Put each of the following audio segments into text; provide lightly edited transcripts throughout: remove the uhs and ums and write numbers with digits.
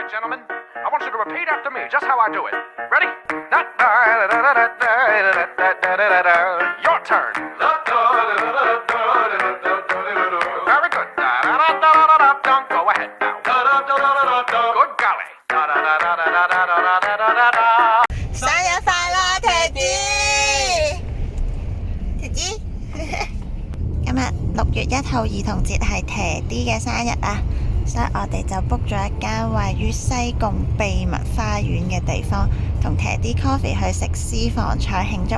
gentlemen, I want you to repeat after me, just how I do it. Ready? Your turn. Very good. Go ahead now. Good golly. 生日快樂，Teddy！Teddy，今日6月1號兒童節係 Teddy 嘅生日啊，所以我哋就 book 咗一間位於西貢秘密花園嘅地方，同 Teddy Coffee 去食私房菜慶祝。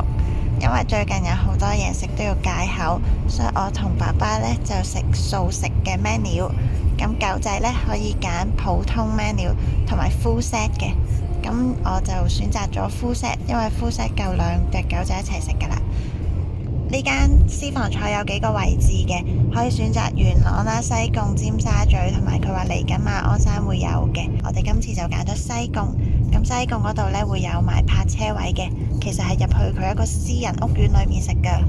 因為最近有好多嘢食都要戒口，所以我同爸爸呢就食素食嘅 menu。咁狗仔呢可以揀普通 menu 同埋 full set 嘅。咁我就選擇咗 full set， 因為 full set 夠兩隻狗仔一齊食噶啦。呢間私房菜有幾個位置嘅，可以選擇元朗啦、西貢、尖沙咀，同埋佢話嚟緊馬鞍山會有嘅。我哋今次就揀咗西貢。咁西貢嗰度呢會有埋泊車位嘅，其實係入去佢一個私人屋苑裏面食噶。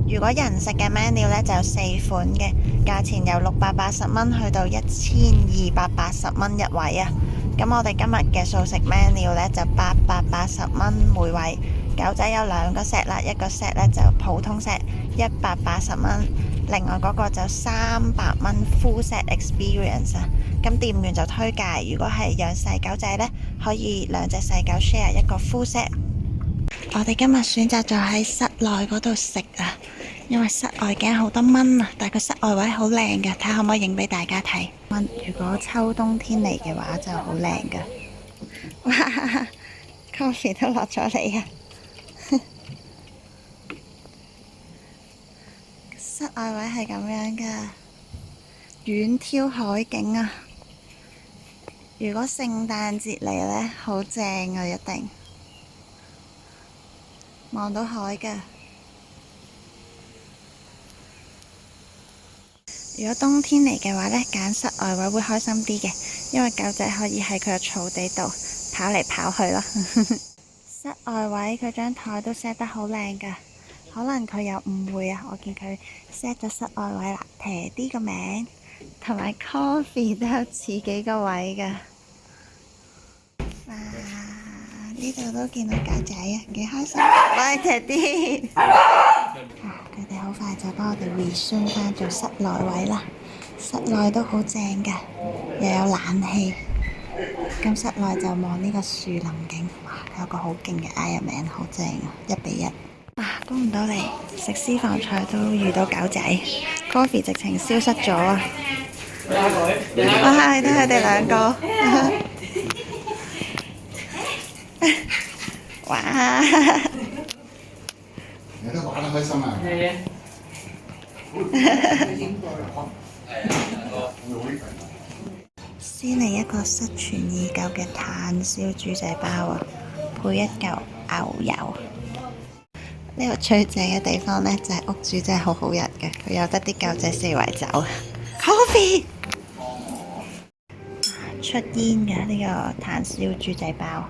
如果人食嘅 menu 呢就有4款嘅，價錢由680蚊去到1280蚊一位啊。咁我哋今日嘅素食 menu 呢就880蚊每位，狗仔有2個 set 啦，一個 set 呢就普通 set 180蚊，另外嗰個就300蚊 full set experience 啊。咁店員就推介，如果係養細狗仔呢，可以2隻細狗 share 一個 full set。我哋今日選擇咗喺室內嗰度食啊，因為室外驚好多蚊啊，但係個室外位好靚嘅，睇下可唔可以影俾大家睇。如果秋冬天嚟嘅話就好靚噶。哇 ，Coffee 都落咗嚟啊！室外位係咁樣噶，遠眺海景啊！如果聖誕節嚟呢，好正啊，一定望到海噶。如果冬天嚟嘅話呢，揀室外位會開心啲嘅，因為狗仔可以喺佢嘅草地度跑嚟跑去咯。室外位佢張台都 set 得好靚噶，可能佢有誤會啊，我見佢 set 咗室外位啦，Teddy 個名同埋 Coffee 都有似幾個位噶。哇！呢度都見到狗仔啊，幾開心！喂，Teddy！佢哋好快就幫我哋 resume 返做室內位啦，室內都好正噶，又有冷氣。咁室內就望呢個樹林景，哇！有個好勁嘅 Iron Man， 好正啊，1:1。哇！估唔到嚟食私房菜都遇到狗仔 ，Coffee 直情消失咗啊！哇！都佢哋2個，哇！你都玩得開心啊！係啊！先嚟一個失傳已久嘅炭燒豬仔包啊，配一嚿牛油。呢個最正嘅地方呢，就係屋主真係好好人嘅，佢有得啲狗仔四圍走。Coffee 出煙嘅呢個炭燒豬仔包，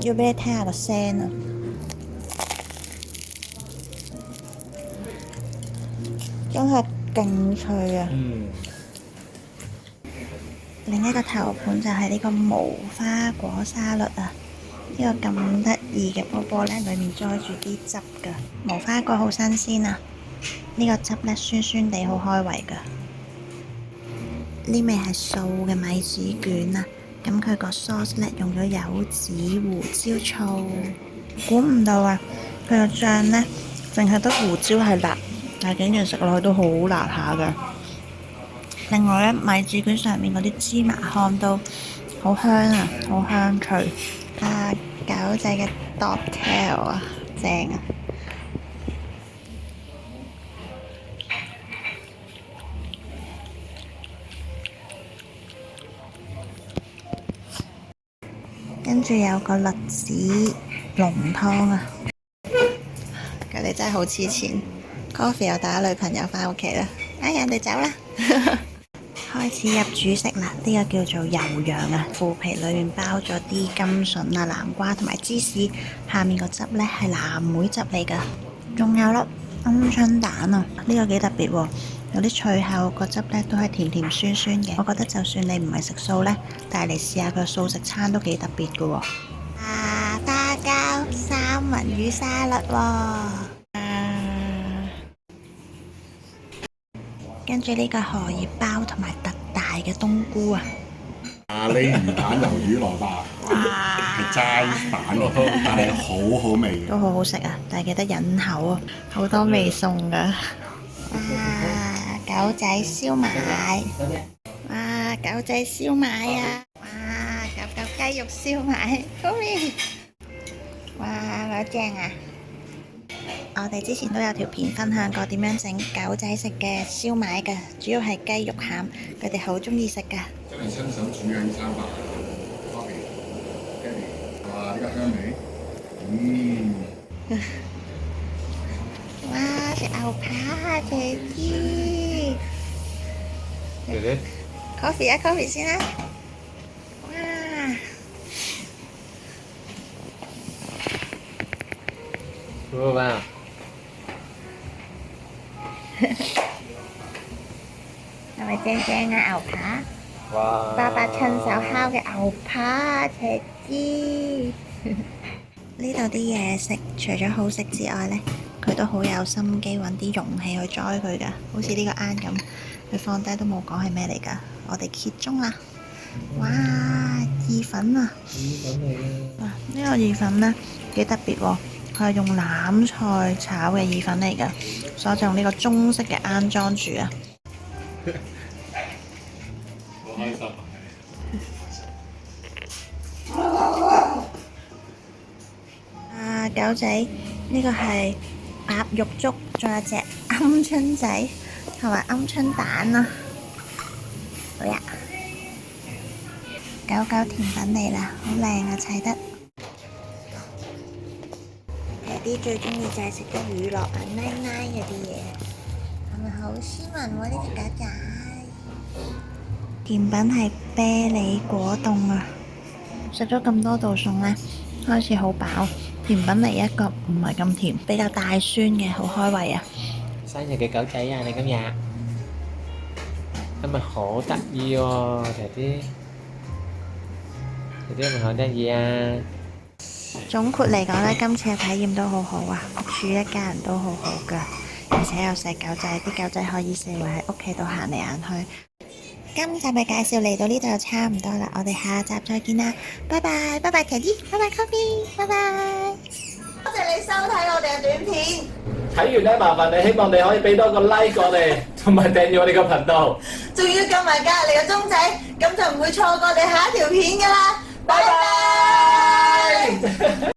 要俾你聽下個聲啊！真係勁脆啊！另一個頭盤就係呢個無花果沙律啊！呢個咁得意嘅波波呢，裡面載住啲汁㗎，無花果好新鮮啊！呢個汁呢，酸酸地好開胃㗎。呢味係素嘅米紙卷啊！咁佢個 sauce 呢，用咗柚子、胡椒、醋，估唔到啊！佢個醬呢，淨係得胡椒係辣，但係竟然食落去都好辣下㗎。另外呢，米紙卷上面嗰啲芝麻糠都好香啊，好香脆。啊，狗仔嘅 dog tail 啊，正啊！跟住有個栗子濃湯啊，佢哋真係好黐錢。Coffee 又帶女朋友返屋企啦，哎呀，人哋走啦！開始入主食啦，呢個叫做油羊啊，腐皮裏面包咗啲甘筍啊、南瓜同埋芝士，下面個汁呢係藍莓汁嚟噶，仲有粒鵪鶉蛋啊，呢個幾特別喎，有啲脆口，個汁呢都係甜甜酸酸嘅。我覺得就算你唔係食素呢，但係嚟試下佢素食餐都幾特別㗎喎。花膠三文魚沙律喎。跟住呢個荷葉包同埋特大嘅冬菇啊！咖喱魚蛋魷魚蘿蔔係齋版，但係好好味嘅。都好好食啊！但係記得忍口啊，好多味餸㗎。狗仔燒賣，狗仔燒賣啊！狗雞肉燒賣，好味！好正啊！我哋之前都有條片分享過點樣整狗仔食嘅燒賣㗎，主要係雞肉餡，佢哋好中意食㗎。真係親手煮嘅呢餐飯 ，Coffee， 哇！呢個香味，哇！食牛扒，謝啲。Coffee 啊 ，Coffee 先啦。哇！好吧。係咪正正啊牛扒？哇！爸爸親手烤嘅牛扒，謝啲。呢度啲嘢食除咗好食之外呢，佢都好有心機揾啲容器去栽佢㗎，好似呢個罌咁，佢放低都冇講係咩嚟㗎。我哋揭盅啦！哇，意粉啊！意粉嚟嘅。呢個意粉呢幾特別喎，佢係用欖菜炒嘅意粉嚟㗎，所以就用呢個中式嘅罌裝住啊！好開心啊！狗仔，呢個係鴨肉粥，仲有隻鵪鶉仔同埋鵪鶉蛋啊！好呀！狗狗甜品嚟啦，好靚啊，砌得。爹哋最中意就係食啲乳酪啊、奶奶嗰啲嘢，係咪好斯文喎？呢隻狗仔。甜品係啤梨果凍啊！食咗咁多道餸呢，開始好飽。甜品嚟一個唔係咁甜，比較大酸嘅，好開胃啊！生日嘅狗仔啊，你今日係咪好得意喎，爹哋？爹哋係咪好得意啊？總括嚟講呢，今次嘅體驗都好好啊，屋主一家人都好好㗎，而且有細狗仔，啲狗仔可以四圍喺屋企度行嚟行去。今集嘅介紹嚟到呢度就差唔多啦，我哋下集再見啦，拜拜，拜拜Teddy，拜拜 Coffee，拜拜。多謝你收睇我哋嘅短片，睇完咧，麻煩你希望你可以俾多個 like 我哋，同埋訂閱我哋個頻道。仲要撳埋隔離個鐘仔，咁就唔會錯過我哋下一條片㗎啦，拜拜。